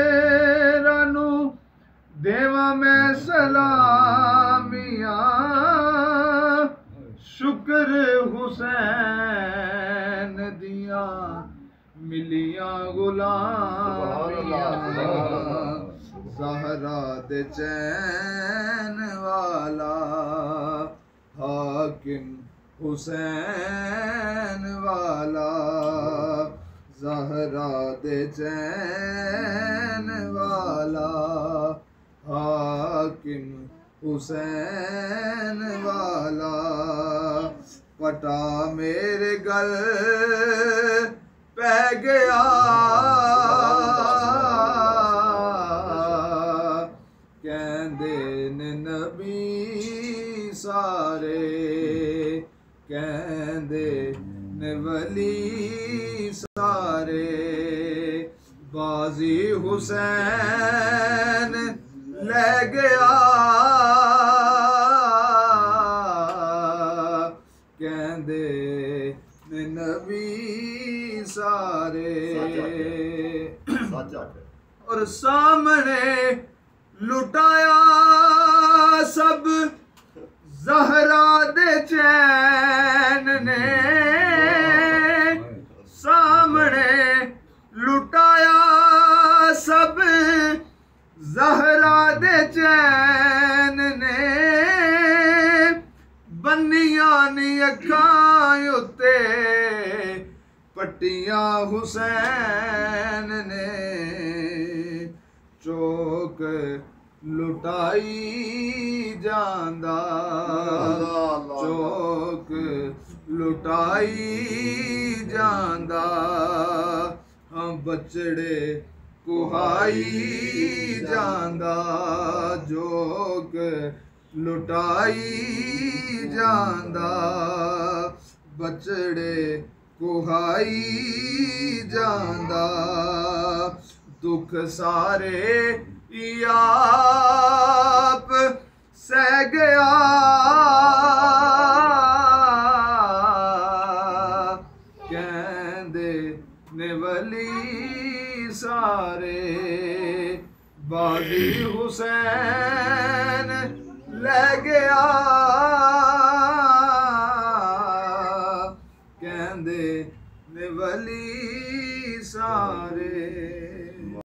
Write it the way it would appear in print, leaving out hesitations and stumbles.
मुकद्दरानू देवा मैं सलामियां शुक्र हुसैन दिया मिलियां गुलामियां ज़हरा दे चैन वाला हाकिम हुसैन वाला ज़हरा दे चैन वाला हाकिम हुसैन वाला पटा मेरे गल पै गया कहंदे ने नबी सारे कहंदे ने वली सारे बाजी हुसैन ले गया कहंदे ने नबी सारे और सामने लुटाया सब ज़हरा दे चैन ने सामने लुटाया सब ज़हरा दे चैन ने बन्नियां नी अखां उत्ते पट्टियां हुसैन ने चौक लुटाई जांदा चौक लुटाई जांदा हाँ बचड़े कुहाई जांदा जोक लुटाई जांदा बचड़े कुहाई जांदा दुख सारे आप सह गया कहंदे ने वली सारे बाजी हुसैन ले गया